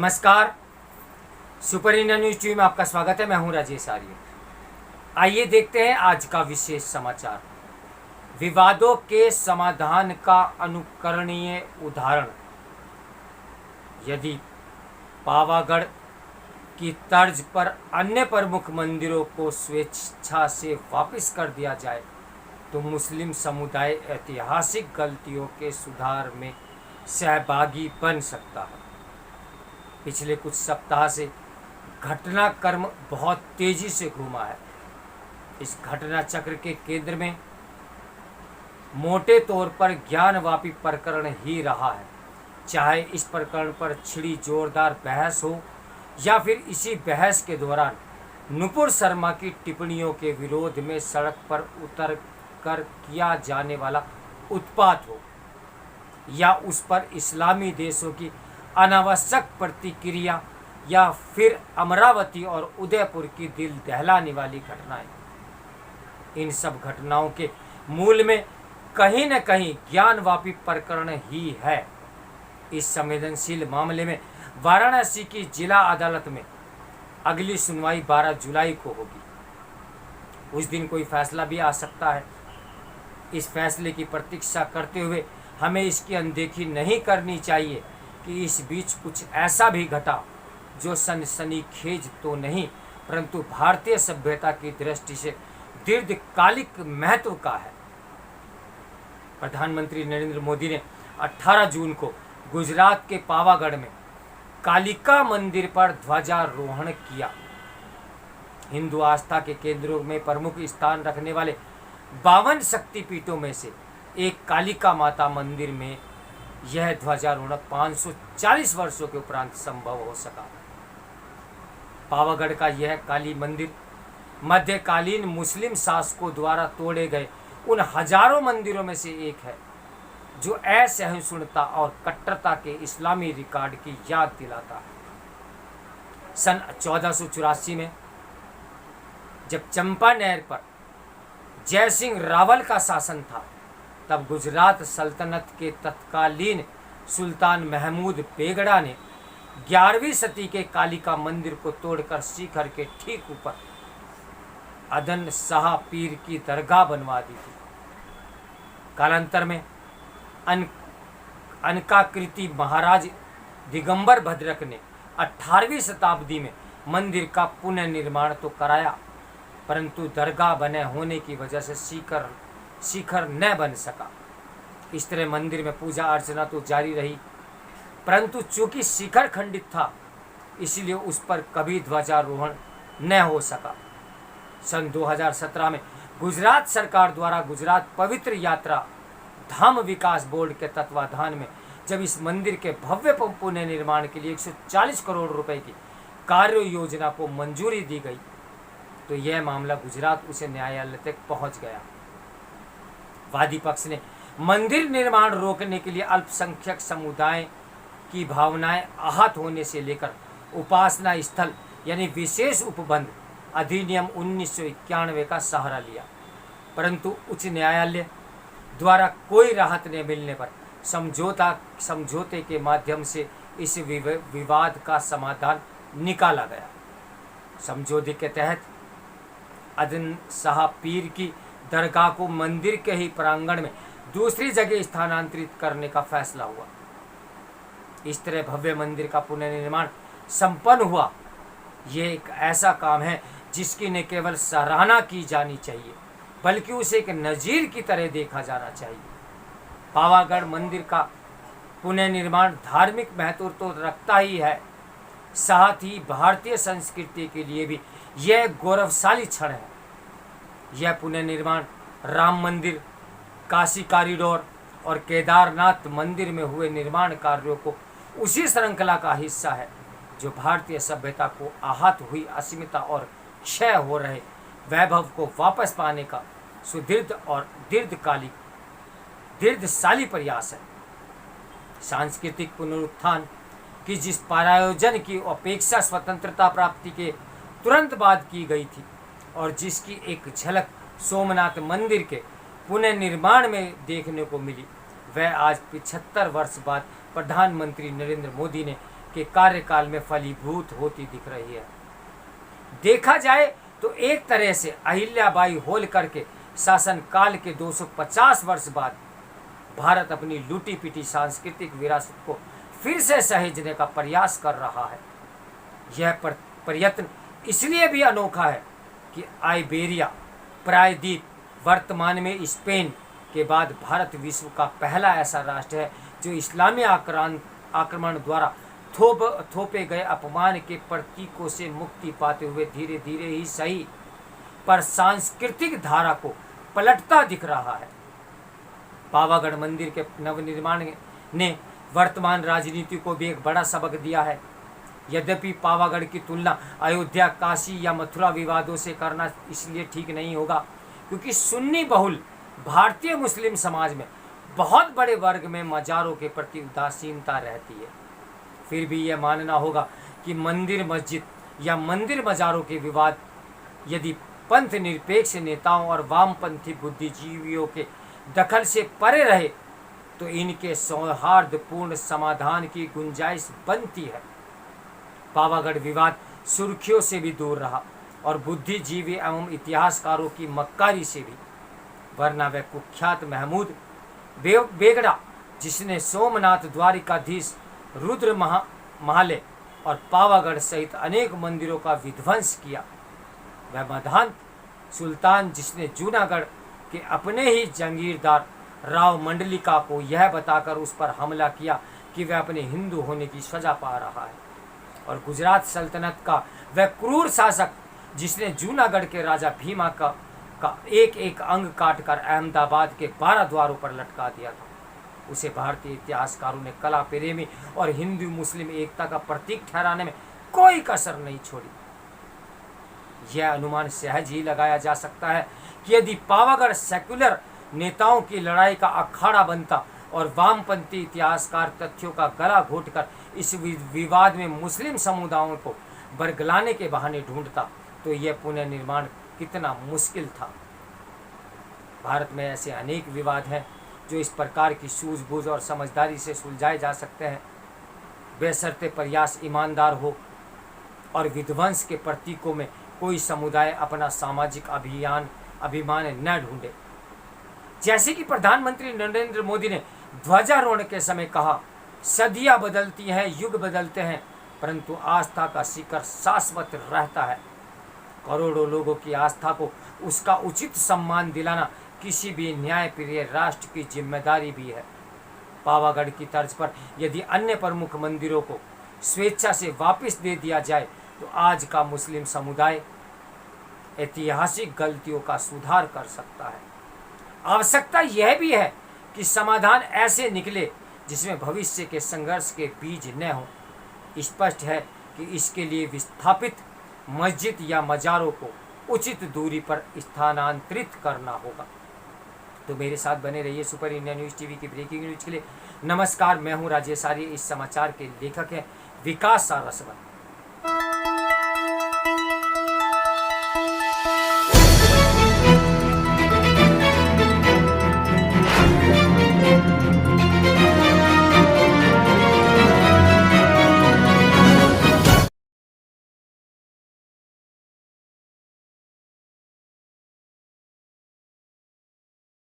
नमस्कार। Super India news TV में आपका स्वागत है। मैं हूं राजेश आर्य। आइए देखते हैं आज का विशेष समाचार। विवादों के समाधान का अनुकरणीय उदाहरण। यदि पावागढ़ की तर्ज पर अन्य प्रमुख मंदिरों को स्वेच्छा से वापस कर दिया जाए तो मुस्लिम समुदाय ऐतिहासिक गलतियों के सुधार में सहभागी बन सकता है। पिछले कुछ सप्ताह से घटनाक्रम बहुत तेजी से घूमा है। इस घटना चक्र के केंद्र में मोटे तौर पर ज्ञानवापी प्रकरण ही रहा है। चाहे इस प्रकरण पर छिड़ी जोरदार बहस हो या फिर इसी बहस के दौरान नुपुर शर्मा की टिप्पणियों के विरोध में सड़क पर उतर कर किया जाने वाला उत्पात हो या उस पर इस्लामी देशों की अनावश्यक प्रतिक्रिया या फिर अमरावती और उदयपुर की दिल दहलाने वाली घटनाएं। इन सब घटनाओं के मूल में कहीं न कहीं ज्ञानवापी प्रकरण ही है। इस संवेदनशील मामले में वाराणसी की जिला अदालत में अगली सुनवाई 12 जुलाई को होगी। उस दिन कोई फैसला भी आ सकता है। इस फैसले की प्रतीक्षा करते हुए हमें इसकी अनदेखी नहीं करनी चाहिए कि इस बीच कुछ ऐसा भी घटा जो सनसनीखेज तो नहीं परंतु भारतीय सभ्यता की दृष्टि से दीर्घकालिक महत्व का है। प्रधानमंत्री नरेंद्र मोदी ने 18 जून को गुजरात के पावागढ़ में कालिका मंदिर पर ध्वजारोहण किया। हिंदू आस्था के केंद्रों में प्रमुख स्थान रखने वाले 52 शक्तिपीठों में से एक कालिका माता मंदिर में यह ध्वजारोहण 540 वर्षों के उपरांत संभव हो सका। पावागढ़ का यह काली मंदिर मध्यकालीन मुस्लिम शासकों द्वारा तोड़े गए उन हजारों मंदिरों में से एक है जो असहिष्णुता और कट्टरता के इस्लामी रिकॉर्ड की याद दिलाता है। सन 1484 में जब चंपानेर पर जय सिंह रावल का शासन था तब गुजरात सल्तनत के तत्कालीन सुल्तान महमूद बेगड़ा ने 11वीं सदी के कालिका मंदिर को तोड़कर शिखर के ठीक ऊपर अदन शाह पीर की दरगाह बनवा दी थी। कालांतर में अनकाकृति महाराज दिगंबर भद्रक ने 18वीं शताब्दी में मंदिर का पुनर्निर्माण तो कराया परंतु दरगाह बने होने की वजह से शिखर न बन सका। इस तरह मंदिर में पूजा अर्चना तो जारी रही परंतु चूंकि शिखर खंडित था इसलिए उस पर कभी ध्वजारोहण न हो सका। सन 2017 में गुजरात सरकार द्वारा गुजरात पवित्र यात्रा धाम विकास बोर्ड के तत्वाधान में जब इस मंदिर के भव्य पुनर्निर्माण के लिए 140 करोड़ रुपए की कार्य योजना को मंजूरी दी गई तो यह मामला गुजरात उच्च न्यायालय तक पहुंच गया। वादी पक्ष ने मंदिर निर्माण रोकने के लिए अल्पसंख्यक समुदाय की भावनाएं आहत होने से लेकर उपासना स्थल यानी विशेष उपबंध अधिनियम 1991 का सहारा लिया परंतु उच्च न्यायालय द्वारा कोई राहत न मिलने पर समझौते के माध्यम से इस विवाद का समाधान निकाला गया। समझौते के तहत अदन शाह पीर की दरगाह को मंदिर के ही प्रांगण में दूसरी जगह स्थानांतरित करने का फैसला हुआ। इस तरह भव्य मंदिर का पुनर्निर्माण संपन्न हुआ। यह एक ऐसा काम है जिसकी न केवल सराहना की जानी चाहिए बल्कि उसे एक नजीर की तरह देखा जाना चाहिए। पावागढ़ मंदिर का पुनर्निर्माण धार्मिक महत्व तो रखता ही है, साथ ही भारतीय संस्कृति के लिए भी यह गौरवशाली क्षण है। यह पुनर्निर्माण राम मंदिर, काशी कॉरिडोर और केदारनाथ मंदिर में हुए निर्माण कार्यों को उसी श्रृंखला का हिस्सा है जो भारतीय सभ्यता को आहत हुई अस्मिता और क्षय हो रहे वैभव को वापस पाने का सुदृढ़ और दीर्घशाली प्रयास है। सांस्कृतिक पुनरुत्थान की जिस प्रायोजन की अपेक्षा स्वतंत्रता प्राप्ति के तुरंत बाद की गई थी और जिसकी एक झलक सोमनाथ मंदिर के पुनर्निर्माण में देखने को मिली वह आज 75 वर्ष बाद प्रधानमंत्री नरेंद्र मोदी ने के कार्यकाल में फलीभूत होती दिख रही है। देखा जाए तो एक तरह से अहिल्याबाई होलकर के शासनकाल के 250 वर्ष बाद भारत अपनी लूटी पीटी सांस्कृतिक विरासत को फिर से सहेजने का प्रयास कर रहा है। यह प्रयत्न इसलिए भी अनोखा है कि आइबेरिया प्रायद्वीप वर्तमान में स्पेन के बाद भारत विश्व का पहला ऐसा राष्ट्र है जो इस्लामी आक्रमण द्वारा थोपे गए अपमान के प्रतीकों से मुक्ति पाते हुए धीरे धीरे ही सही पर सांस्कृतिक धारा को पलटता दिख रहा है। पावागढ़ मंदिर के नवनिर्माण ने वर्तमान राजनीति को भी एक बड़ा सबक दिया है। यद्यपि पावागढ़ की तुलना अयोध्या, काशी या मथुरा विवादों से करना इसलिए ठीक नहीं होगा क्योंकि सुन्नी बहुल भारतीय मुस्लिम समाज में बहुत बड़े वर्ग में मज़ारों के प्रति उदासीनता रहती है। फिर भी यह मानना होगा कि मंदिर मस्जिद या मंदिर मज़ारों के विवाद यदि पंथ निरपेक्ष नेताओं और वामपंथी बुद्धिजीवियों के दखल से परे रहे तो इनके सौहार्दपूर्ण समाधान की गुंजाइश बनती है। पावागढ़ विवाद सुर्खियों से भी दूर रहा और बुद्धिजीवी एवं इतिहासकारों की मक्कारी से भी, वरना वह कुख्यात महमूद बेगड़ा जिसने सोमनाथ द्वारिकाधीश, रुद्र महाले और पावागढ़ सहित अनेक मंदिरों का विध्वंस किया, वह मधांत सुल्तान जिसने जूनागढ़ के अपने ही जंगीरदार राव मंडलिका को यह बताकर उस पर हमला किया कि वह अपने हिंदू होने की सजा पा रहा है, और गुजरात सल्तनत का वह क्रूर शासक जिसने जूनागढ़ के राजा भीमा का एक एक अंग काटकर अहमदाबाद के 12 द्वारों पर लटका दिया था, उसे भारतीय इतिहासकारों ने कला प्रेमी और हिंदू मुस्लिम एकता का प्रतीक ठहराने में कोई कसर नहीं छोड़ी। यह अनुमान सहज ही लगाया जा सकता है कि यदि पावागढ़ सेक्युलर नेताओं की लड़ाई का अखाड़ा बनता और वामपंथी इतिहासकार तथ्यों का गला घोटकर इस विवाद में मुस्लिम समुदायों को बरगलाने के बहाने ढूंढता तो यह पुनर्निर्माण कितना मुश्किल था। भारत में ऐसे अनेक विवाद हैं जो इस प्रकार की सूझबूझ और समझदारी से सुलझाए जा सकते हैं, बेशर्ते प्रयास ईमानदार हो और विध्वंस के प्रतीकों में कोई समुदाय अपना सामाजिक अभिमान न ढूंढे। जैसे कि प्रधानमंत्री नरेंद्र मोदी ने ध्वजारोहण के समय कहा, सदियां बदलती हैं, युग बदलते हैं, परंतु आस्था का शिखर शाश्वत रहता है। करोड़ों लोगों की आस्था को उसका उचित सम्मान दिलाना किसी भी न्यायप्रिय राष्ट्र की जिम्मेदारी भी है। पावागढ़ की तर्ज पर यदि अन्य प्रमुख मंदिरों को स्वेच्छा से वापस दे दिया जाए तो आज का मुस्लिम समुदाय ऐतिहासिक गलतियों का सुधार कर सकता है। आवश्यकता यह भी है कि समाधान ऐसे निकले जिसमें भविष्य के संघर्ष के बीज न हो। स्पष्ट है कि इसके लिए विस्थापित मस्जिद या मज़ारों को उचित दूरी पर स्थानांतरित करना होगा। तो मेरे साथ बने रहिए सुपर इंडिया न्यूज़ टीवी की ब्रेकिंग न्यूज़ के लिए। नमस्कार, मैं हूं राजेश आर्य। इस समाचार के लेखक हैं विकास सारस्वत।